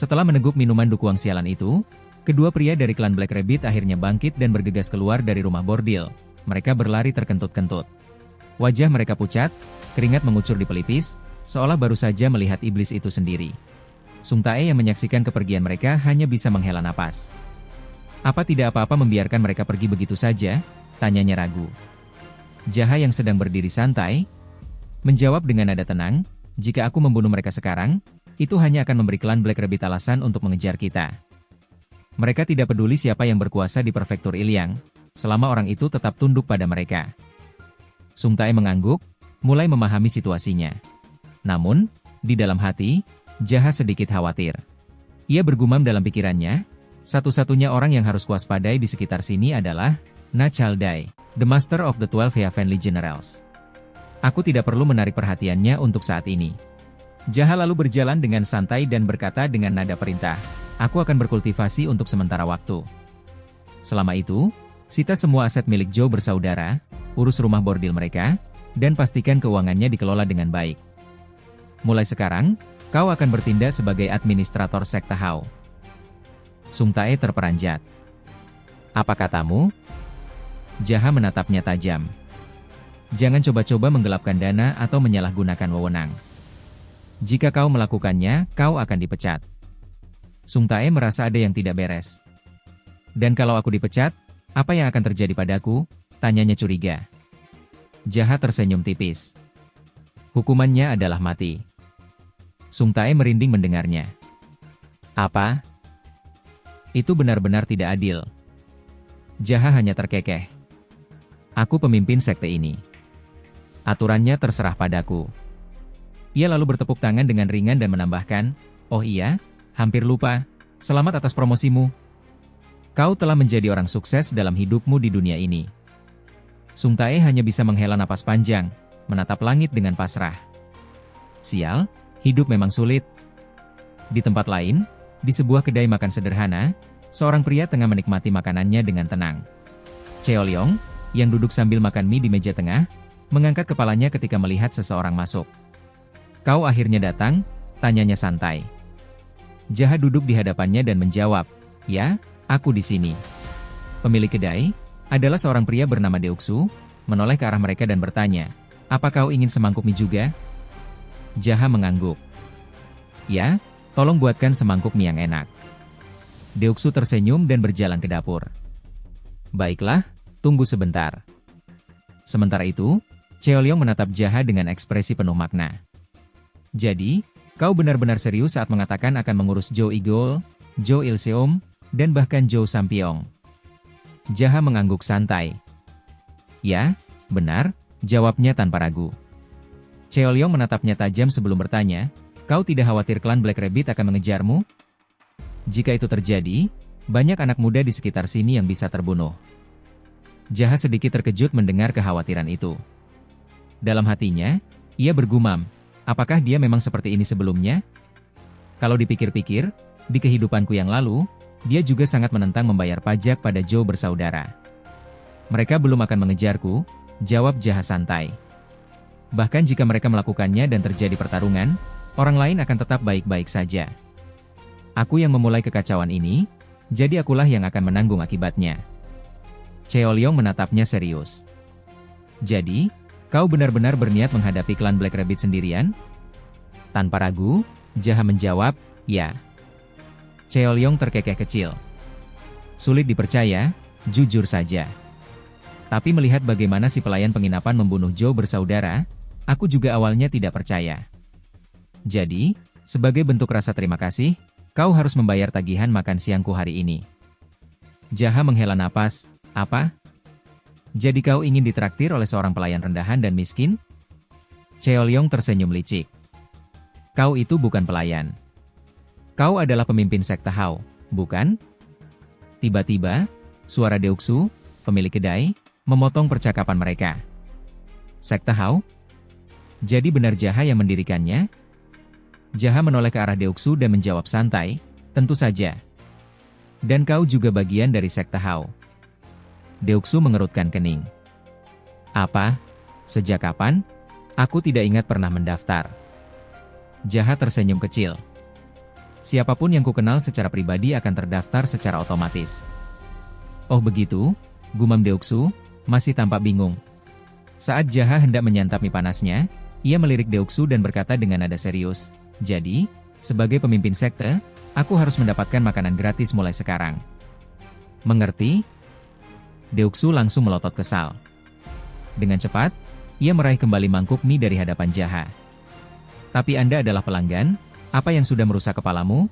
Setelah meneguk minuman dukuang sialan itu, kedua pria dari klan Black Rabbit akhirnya bangkit dan bergegas keluar dari rumah bordil. Mereka berlari terkentut-kentut. Wajah mereka pucat, keringat mengucur di pelipis, seolah baru saja melihat iblis itu sendiri. Sung Tae yang menyaksikan kepergian mereka hanya bisa menghela napas. Apa tidak apa-apa membiarkan mereka pergi begitu saja? Tanyanya ragu. Jaha yang sedang berdiri santai, menjawab dengan nada tenang, jika aku membunuh mereka sekarang, itu hanya akan memberi klan Black Rabbit alasan untuk mengejar kita. Mereka tidak peduli siapa yang berkuasa di prefektur Iliang, selama orang itu tetap tunduk pada mereka. Sung Tae mengangguk, mulai memahami situasinya. Namun, di dalam hati, Jaha sedikit khawatir. Ia bergumam dalam pikirannya, satu-satunya orang yang harus kuaspadai di sekitar sini adalah Na Chaldai, the Master of the 12 Heavenly Generals. Aku tidak perlu menarik perhatiannya untuk saat ini. Jaha lalu berjalan dengan santai dan berkata dengan nada perintah, aku akan berkultivasi untuk sementara waktu. Selama itu, sita semua aset milik Zhou bersaudara, urus rumah bordil mereka, dan pastikan keuangannya dikelola dengan baik. Mulai sekarang, kau akan bertindak sebagai administrator sekte Hao. Sung Tae terperanjat. Apa katamu? Jaha menatapnya tajam. Jangan coba-coba menggelapkan dana atau menyalahgunakan wewenang. Jika kau melakukannya, kau akan dipecat. Sung Tae merasa ada yang tidak beres. Dan kalau aku dipecat, apa yang akan terjadi padaku? Tanyanya curiga. Jaha tersenyum tipis. Hukumannya adalah mati. Sung Tae merinding mendengarnya. Apa? Itu benar-benar tidak adil. Jaha hanya terkekeh. Aku pemimpin sekte ini. Aturannya terserah padaku. Ia lalu bertepuk tangan dengan ringan dan menambahkan, oh iya, hampir lupa, selamat atas promosimu. Kau telah menjadi orang sukses dalam hidupmu di dunia ini. Sung Tae hanya bisa menghela napas panjang, menatap langit dengan pasrah. Sial, hidup memang sulit. Di tempat lain, di sebuah kedai makan sederhana, seorang pria tengah menikmati makanannya dengan tenang. Cheo Leong, yang duduk sambil makan mie di meja tengah, mengangkat kepalanya ketika melihat seseorang masuk. Kau akhirnya datang? Tanyanya santai. Jaha duduk di hadapannya dan menjawab, ya, aku di sini. Pemilik kedai adalah seorang pria bernama Deoksu, menoleh ke arah mereka dan bertanya, apa kau ingin semangkuk mie juga? Jaha mengangguk. Ya, tolong buatkan semangkuk mie yang enak. Deoksu tersenyum dan berjalan ke dapur. Baiklah, tunggu sebentar. Sementara itu, Cheo Leong menatap Jaha dengan ekspresi penuh makna. Jadi, kau benar-benar serius saat mengatakan akan mengurus Zhou Igol, Zhou Ilseom, dan bahkan Zhou Sampiong. Jaha mengangguk santai. Ya, benar, jawabnya tanpa ragu. Cheo Leong menatapnya tajam sebelum bertanya, kau tidak khawatir klan Black Rabbit akan mengejarmu? Jika itu terjadi, banyak anak muda di sekitar sini yang bisa terbunuh. Jaha sedikit terkejut mendengar kekhawatiran itu. Dalam hatinya, ia bergumam, apakah dia memang seperti ini sebelumnya? Kalau dipikir-pikir, di kehidupanku yang lalu, dia juga sangat menentang membayar pajak pada Zhou bersaudara. Mereka belum akan mengejarku, jawab Jaha santai. Bahkan jika mereka melakukannya dan terjadi pertarungan, orang lain akan tetap baik-baik saja. Aku yang memulai kekacauan ini, jadi akulah yang akan menanggung akibatnya. Cheo Leong menatapnya serius. Jadi, kau benar-benar berniat menghadapi klan Black Rabbit sendirian? Tanpa ragu, Jaha menjawab, ya. Cheo Leong terkekeh kecil. Sulit dipercaya, jujur saja. Tapi melihat bagaimana si pelayan penginapan membunuh Zhou bersaudara, aku juga awalnya tidak percaya. Jadi, sebagai bentuk rasa terima kasih, kau harus membayar tagihan makan siangku hari ini. Jaha menghela napas, apa? Jadi kau ingin ditraktir oleh seorang pelayan rendahan dan miskin? Cheo Leong tersenyum licik. Kau itu bukan pelayan. Kau adalah pemimpin sekte Hao, bukan? Tiba-tiba, suara Deoksu, pemilik kedai, memotong percakapan mereka. Sekte Hao? Jadi benar Jaha yang mendirikannya? Jaha menoleh ke arah Deoksu dan menjawab santai, tentu saja. Dan kau juga bagian dari sekte Hao. Deoksu mengerutkan kening. Apa? Sejak kapan? Aku tidak ingat pernah mendaftar. Jaha tersenyum kecil. Siapapun yang kukenal secara pribadi akan terdaftar secara otomatis. Oh begitu, gumam Deoksu, masih tampak bingung. Saat Jaha hendak menyantap mie panasnya, ia melirik Deoksu dan berkata dengan nada serius, "Jadi, sebagai pemimpin sekte, aku harus mendapatkan makanan gratis mulai sekarang. Mengerti?" Deoksu langsung melotot kesal. Dengan cepat, ia meraih kembali mangkuk mie dari hadapan Jaha. "Tapi Anda adalah pelanggan, apa yang sudah merusak kepalamu?"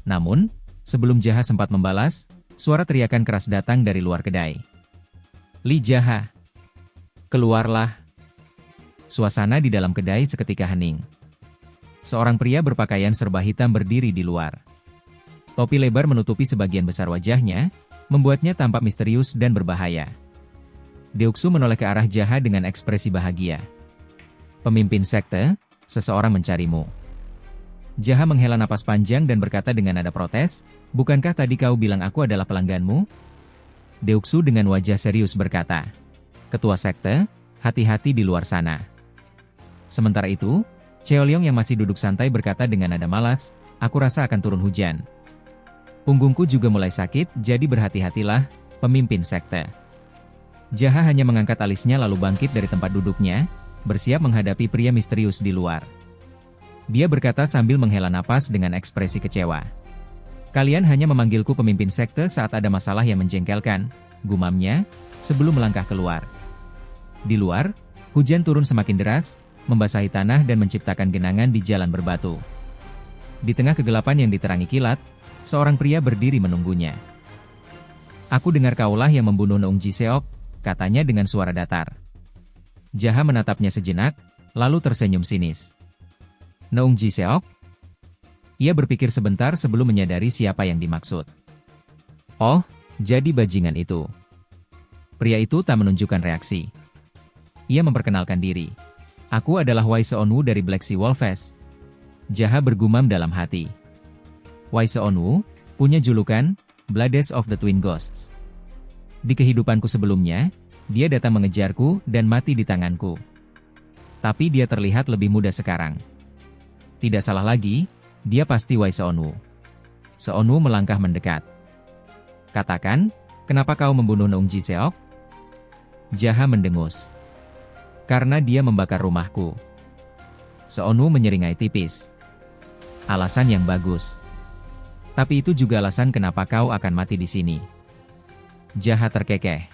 Namun, sebelum Jaha sempat membalas, suara teriakan keras datang dari luar kedai. "Li Jaha! Keluarlah!" Suasana di dalam kedai seketika hening. Seorang pria berpakaian serba hitam berdiri di luar. Topi lebar menutupi sebagian besar wajahnya, membuatnya tampak misterius dan berbahaya. Deoksu menoleh ke arah Jaha dengan ekspresi bahagia. "Pemimpin sekte, seseorang mencarimu." Jaha menghela napas panjang dan berkata dengan nada protes, "Bukankah tadi kau bilang aku adalah pelangganmu?" Deoksu dengan wajah serius berkata, "Ketua sekte, hati-hati di luar sana." Sementara itu, Cheolyong yang masih duduk santai berkata dengan nada malas, "Aku rasa akan turun hujan. Punggungku juga mulai sakit, jadi berhati-hatilah, pemimpin sekte." Jaha hanya mengangkat alisnya lalu bangkit dari tempat duduknya, bersiap menghadapi pria misterius di luar. Dia berkata sambil menghela napas dengan ekspresi kecewa. "Kalian hanya memanggilku pemimpin sekte saat ada masalah yang menjengkelkan," gumamnya, sebelum melangkah keluar. Di luar, hujan turun semakin deras, membasahi tanah dan menciptakan genangan di jalan berbatu. Di tengah kegelapan yang diterangi kilat, seorang pria berdiri menunggunya. "Aku dengar kaulah yang membunuh Neung Jiseok," katanya dengan suara datar. Jaha menatapnya sejenak, lalu tersenyum sinis. "Neung Jiseok?" Ia berpikir sebentar sebelum menyadari siapa yang dimaksud. "Oh, jadi bajingan itu." Pria itu tak menunjukkan reaksi. Ia memperkenalkan diri. "Aku adalah Wai Seonwoo dari Black Sea Wolves." Jaha bergumam dalam hati. Wai Seonwoo punya julukan Blades of the Twin Ghosts. Di kehidupanku sebelumnya, dia datang mengejarku dan mati di tanganku. Tapi dia terlihat lebih muda sekarang. Tidak salah lagi, dia pasti Wai Seonwoo. Seonwoo melangkah mendekat. "Katakan, kenapa kau membunuh Neung Jiseok?" Jaha mendengus. "Karena dia membakar rumahku." Seonwoo menyeringai tipis. "Alasan yang bagus. Tapi itu juga alasan kenapa kau akan mati di sini." Jaha terkekeh.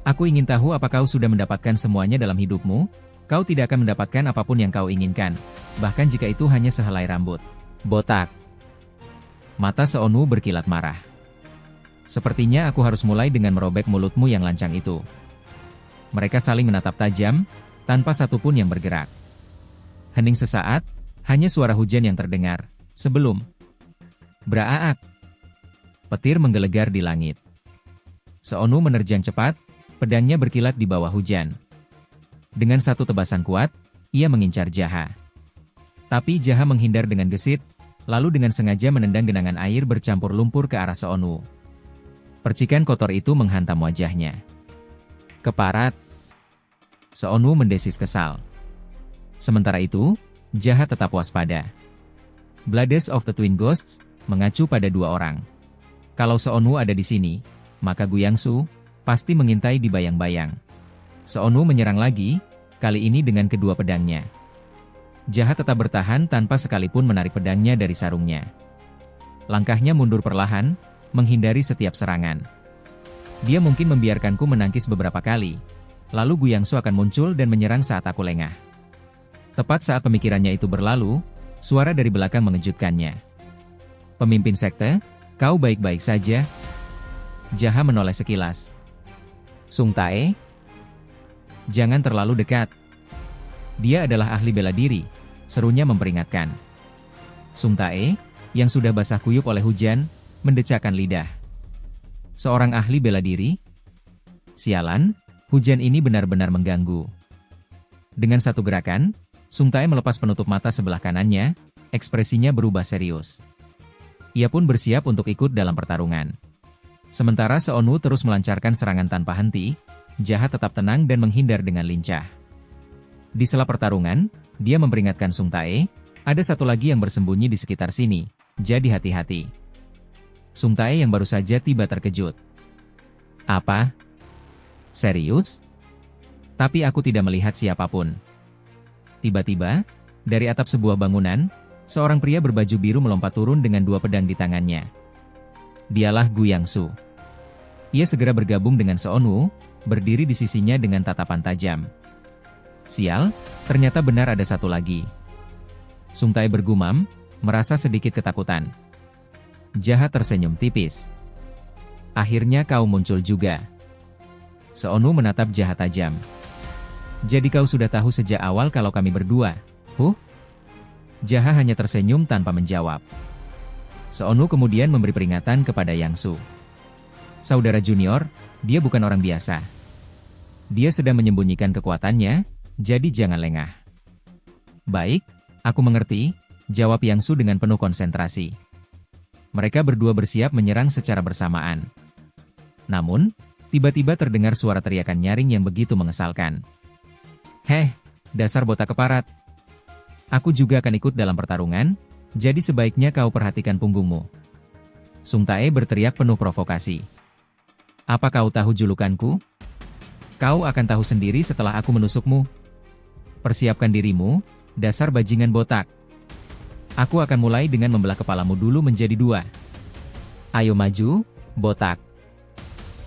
"Aku ingin tahu apa kau sudah mendapatkan semuanya dalam hidupmu? Kau tidak akan mendapatkan apapun yang kau inginkan, bahkan jika itu hanya sehelai rambut." Botak. Mata Seonwoo berkilat marah. "Sepertinya aku harus mulai dengan merobek mulutmu yang lancang itu." Mereka saling menatap tajam, tanpa satupun yang bergerak. Hening sesaat, hanya suara hujan yang terdengar, sebelum braaak. Petir menggelegar di langit. Seonwoo menerjang cepat, pedangnya berkilat di bawah hujan. Dengan satu tebasan kuat, ia mengincar Jaha. Tapi Jaha menghindar dengan gesit, lalu dengan sengaja menendang genangan air bercampur lumpur ke arah Seonwoo. Percikan kotor itu menghantam wajahnya. "Keparat!" Seonwoo mendesis kesal. Sementara itu, Jaha tetap waspada. Blades of the Twin Ghosts mengacu pada dua orang. Kalau Seonwoo ada di sini, maka Guyangsu pasti mengintai di bayang-bayang. Seonwoo menyerang lagi, kali ini dengan kedua pedangnya. Jaha tetap bertahan tanpa sekalipun menarik pedangnya dari sarungnya. Langkahnya mundur perlahan, menghindari setiap serangan. Dia mungkin membiarkanku menangkis beberapa kali, lalu Guyangsu akan muncul dan menyerang saat aku lengah. Tepat saat pemikirannya itu berlalu, suara dari belakang mengejutkannya. "Pemimpin sekte, kau baik-baik saja?" Jaha menoleh sekilas. "Sung Tae? Jangan terlalu dekat. Dia adalah ahli bela diri," serunya memperingatkan. Sung Tae, yang sudah basah kuyup oleh hujan, mendecakkan lidah. "Seorang ahli bela diri? Sialan, hujan ini benar-benar mengganggu." Dengan satu gerakan, Sung Tae melepas penutup mata sebelah kanannya, ekspresinya berubah serius. Ia pun bersiap untuk ikut dalam pertarungan. Sementara Seonwoo terus melancarkan serangan tanpa henti, Jaha tetap tenang dan menghindar dengan lincah. Di sela pertarungan, dia memperingatkan Sung Tae, Ada satu lagi yang bersembunyi di sekitar sini, jadi hati-hati. Sung Tae yang baru saja tiba terkejut. Apa? Serius? Tapi aku tidak melihat siapapun. Tiba-tiba, dari atap sebuah bangunan, seorang pria berbaju biru melompat turun dengan 2 pedang di tangannya. Dialah Gu Yangsu. Ia segera bergabung dengan Seonwoo, berdiri di sisinya dengan tatapan tajam. Sial, ternyata benar ada satu lagi. Sung Tae bergumam, merasa sedikit ketakutan. Jahat tersenyum tipis. Akhirnya kau muncul juga. Seonwoo menatap Jahat tajam. Jadi kau sudah tahu sejak awal kalau kami berdua, Jahat hanya tersenyum tanpa menjawab. Seonwoo kemudian memberi peringatan kepada Yangsu. Saudara junior, dia bukan orang biasa. Dia sedang menyembunyikan kekuatannya, jadi jangan lengah. Baik, aku mengerti, jawab Yangsu dengan penuh konsentrasi. Mereka berdua bersiap menyerang secara bersamaan. Namun, tiba-tiba terdengar suara teriakan nyaring yang begitu mengesalkan. Heh, dasar botak keparat. Aku juga akan ikut dalam pertarungan, jadi sebaiknya kau perhatikan punggungmu. Sung Tae berteriak penuh provokasi. Apa kau tahu julukanku? Kau akan tahu sendiri setelah aku menusukmu. Persiapkan dirimu, dasar bajingan botak. Aku akan mulai dengan membelah kepalamu dulu menjadi 2. Ayo maju, botak.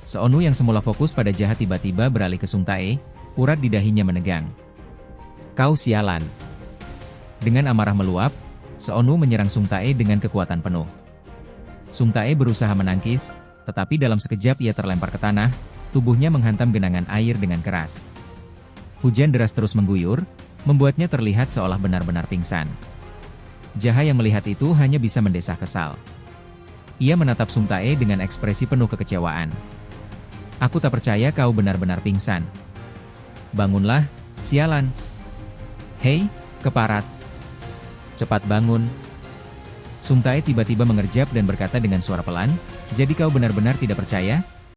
Seonwoo yang semula fokus pada Jahat tiba-tiba beralih ke Sung Tae, urat di dahinya menegang. Kau sialan. Dengan amarah meluap, Seonwoo menyerang Sung Tae dengan kekuatan penuh. Sung Tae berusaha menangkis, tetapi dalam sekejap ia terlempar ke tanah, tubuhnya menghantam genangan air dengan keras. Hujan deras terus mengguyur, membuatnya terlihat seolah benar-benar pingsan. Jahat yang melihat itu hanya bisa mendesah kesal. Ia menatap Sung Tae dengan ekspresi penuh kekecewaan. Aku tak percaya kau benar-benar pingsan. Bangunlah, sialan. Hei, keparat. Cepat bangun. Sung Tae tiba-tiba mengerjap dan berkata dengan suara pelan, jadi kau benar-benar tidak percaya?